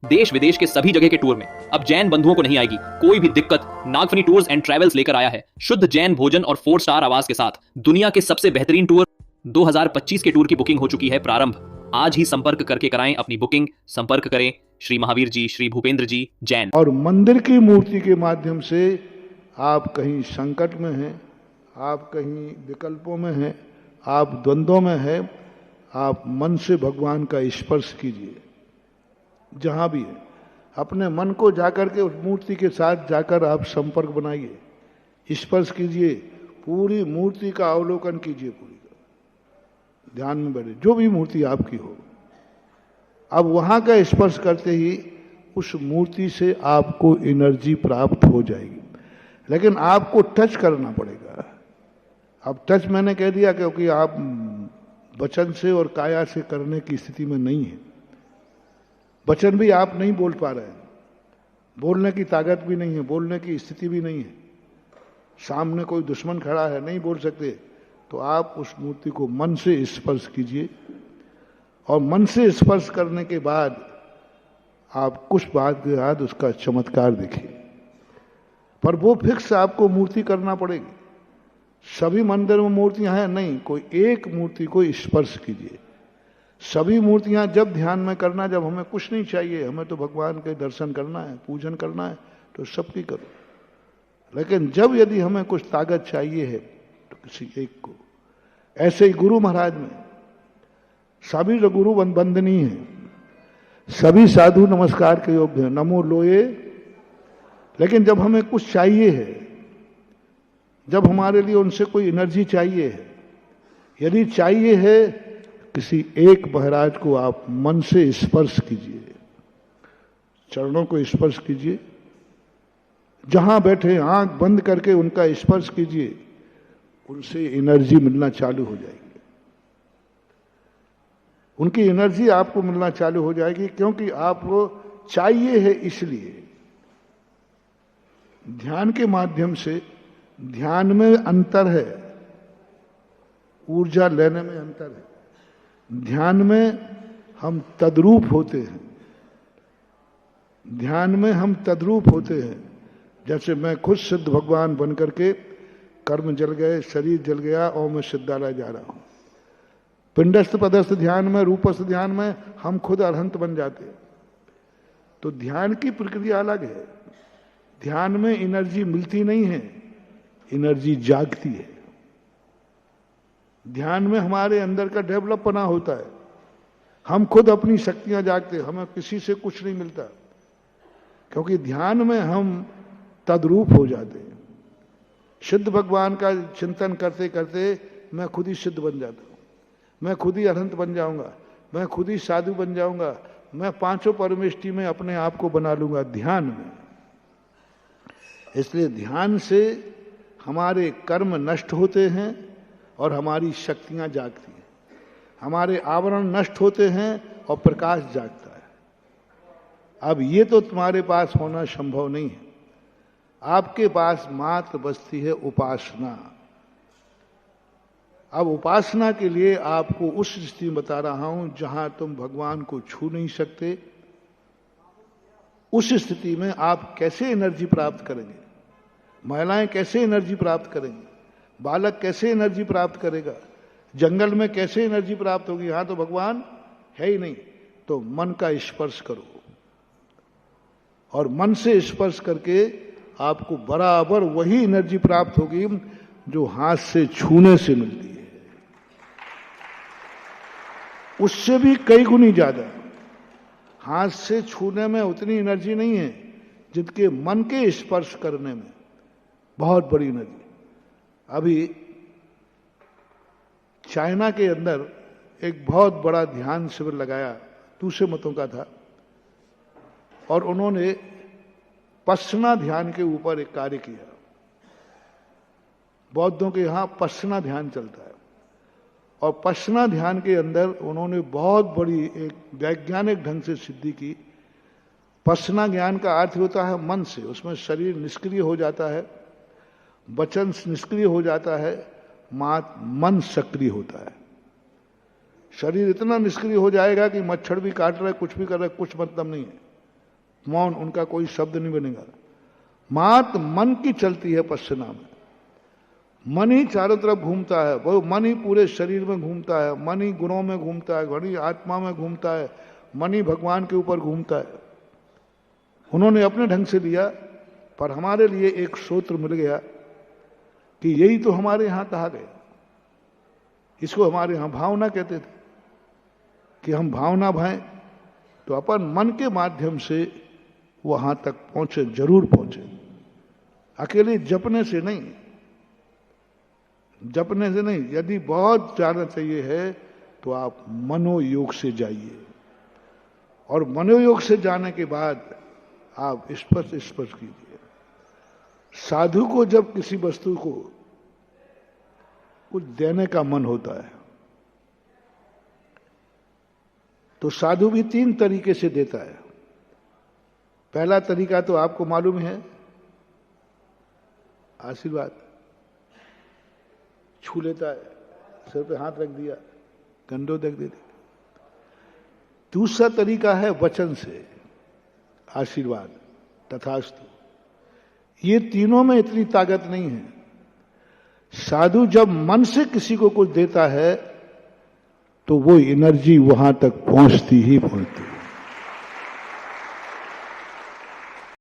देश विदेश के सभी जगह के टूर में अब जैन बंधुओं को नहीं आएगी कोई भी दिक्कत। नागफनी टूर्स एंड ट्रैवल्स लेकर आया है शुद्ध जैन भोजन और 4 स्टार आवास के साथ दुनिया के सबसे बेहतरीन टूर। 2025 के टूर की बुकिंग हो चुकी है प्रारंभ। आज ही संपर्क करके कराएं अपनी बुकिंग। संपर्क करें श्री महावीर जी, श्री भूपेंद्र जी, जैन। और मंदिर की मूर्ति के माध्यम से आप कहीं संकट में हैं, आप कहीं विकल्पों में हैं, आप द्वंद्वों में हैं, आप मन से भगवान का स्पर्श कीजिए। जहां भी है अपने मन को जाकर के उस मूर्ति के साथ जाकर आप संपर्क बनाइए, स्पर्श कीजिए, पूरी मूर्ति का अवलोकन कीजिए, पूरी का ध्यान में बैठे जो भी मूर्ति आपकी हो। अब वहां का स्पर्श करते ही उस मूर्ति से आपको एनर्जी प्राप्त हो जाएगी, लेकिन आपको टच करना पड़ेगा। अब टच मैंने कह दिया क्योंकि आप वचन से और काया से करने की स्थिति में नहीं है। वचन भी आप नहीं बोल पा रहे हैं, बोलने की ताकत भी नहीं है, बोलने की स्थिति भी नहीं है, सामने कोई दुश्मन खड़ा है, नहीं बोल सकते, तो आप उस मूर्ति को मन से स्पर्श कीजिए। और मन से स्पर्श करने के बाद आप कुछ बाद के बाद उसका चमत्कार देखिए। पर वो फिक्स आपको मूर्ति करना पड़ेगी। सभी मंदिर में मूर्तियां हैं नहीं, कोई एक मूर्ति को स्पर्श कीजिए। सभी मूर्तियां जब ध्यान में करना, जब हमें कुछ नहीं चाहिए, हमें तो भगवान के दर्शन करना है, पूजन करना है, तो सबकी करो। लेकिन जब यदि हमें कुछ ताकत चाहिए है तो किसी एक को। ऐसे ही गुरु महाराज में सभी जो गुरु वंदनीय है, सभी साधु नमस्कार के योग्य हैं, नमो लोये। लेकिन जब हमें कुछ चाहिए है, जब हमारे लिए उनसे कोई एनर्जी चाहिए है, यदि चाहिए है, किसी एक महाराज को आप मन से स्पर्श कीजिए, चरणों को स्पर्श कीजिए, जहां बैठे आंख बंद करके उनका स्पर्श कीजिए, उनसे एनर्जी मिलना चालू हो जाएगी। उनकी एनर्जी आपको मिलना चालू हो जाएगी, क्योंकि आपको चाहिए है। इसलिए ध्यान के माध्यम से, ध्यान में अंतर है, ऊर्जा लेने में अंतर है। ध्यान में हम तद्रूप होते हैं, ध्यान में हम तद्रूप होते हैं। जैसे मैं खुद सिद्ध भगवान बन करके, कर्म जल गए, शरीर जल गया और मैं सिद्धालय जा रहा हूं। पिंडस्थ पदस्थ ध्यान में, रूपस्थ ध्यान में हम खुद अरहंत बन जाते हैं। तो ध्यान की प्रक्रिया अलग है। ध्यान में एनर्जी मिलती नहीं है, एनर्जी जागती है। ध्यान में हमारे अंदर का डेवलप बना होता है, हम खुद अपनी शक्तियां जागते हैं, हमें किसी से कुछ नहीं मिलता, क्योंकि ध्यान में हम तद्रूप हो जाते हैं। सिद्ध भगवान का चिंतन करते करते मैं खुद ही सिद्ध बन जाता हूं, मैं खुद ही अरहंत बन जाऊंगा, मैं खुद ही साधु बन जाऊंगा, मैं पांचों परमेष्टि में अपने आप को बना लूंगा ध्यान में। इसलिए ध्यान से हमारे कर्म नष्ट होते हैं और हमारी शक्तियां जागती हैं, हमारे आवरण नष्ट होते हैं और प्रकाश जागता है। अब ये तो तुम्हारे पास होना संभव नहीं है। आपके पास मात्र बचती है उपासना। अब उपासना के लिए आपको उस स्थिति में बता रहा हूं जहां तुम भगवान को छू नहीं सकते। उस स्थिति में आप कैसे एनर्जी प्राप्त करेंगे, महिलाएं कैसे एनर्जी प्राप्त करेंगी, बालक कैसे एनर्जी प्राप्त करेगा, जंगल में कैसे एनर्जी प्राप्त होगी? यहां तो भगवान है ही नहीं। तो मन का स्पर्श करो, और मन से स्पर्श करके आपको बराबर वही एनर्जी प्राप्त होगी जो हाथ से छूने से मिलती है, उससे भी कई गुनी ज्यादा। हाथ से छूने में उतनी एनर्जी नहीं है जितके मन के स्पर्श करने में बहुत बड़ी एनर्जी। अभी चाइना के अंदर एक बहुत बड़ा ध्यान शिविर लगाया, दूसरे मतों का था, और उन्होंने पश्चना ध्यान के ऊपर एक कार्य किया। बौद्धों के यहां पश्चना ध्यान चलता है, और पश्चना ध्यान के अंदर उन्होंने बहुत बड़ी एक वैज्ञानिक ढंग से सिद्धि की। पश्चना ज्ञान का अर्थ होता है मन से, उसमें शरीर निष्क्रिय हो जाता है, वचन निष्क्रिय हो जाता है, मन सक्रिय होता है। शरीर इतना निष्क्रिय हो जाएगा कि मच्छर भी काट रहा है, कुछ भी कर रहा है, कुछ मतलब नहीं है। मौन, उनका कोई शब्द नहीं बनेगा। मात मन की चलती है पश्चिना में। मन ही चारों तरफ घूमता है, वो मन ही पूरे शरीर में घूमता है, मन ही गुणों में घूमता है, मन ही आत्मा में घूमता है, मन ही भगवान के ऊपर घूमता है। उन्होंने अपने ढंग से लिया, पर हमारे लिए एक सूत्र मिल गया कि यही तो हमारे यहां कहा गया। इसको हमारे यहां भावना कहते थे कि हम भावना भाएं तो अपन मन के माध्यम से वहां तक पहुंचे, जरूर पहुंचे। अकेले जपने से नहीं, जपने से नहीं। यदि बहुत जाना चाहिए है तो आप मनोयोग से जाइए, और मनोयोग से जाने के बाद आप स्पर्श कीजिए। साधु को जब किसी वस्तु को कुछ देने का मन होता है तो साधु भी 3 तरीके से देता है। पहला तरीका तो आपको मालूम है, आशीर्वाद, छू लेता है, सिर पे हाथ रख दिया, गंडोदक दे दिया। दूसरा तरीका है वचन से, आशीर्वाद, तथास्तु। ये तीनों में इतनी ताकत नहीं है। साधु जब मन से किसी को कुछ देता है तो वो एनर्जी वहां तक पहुंचती ही पहुंचती है।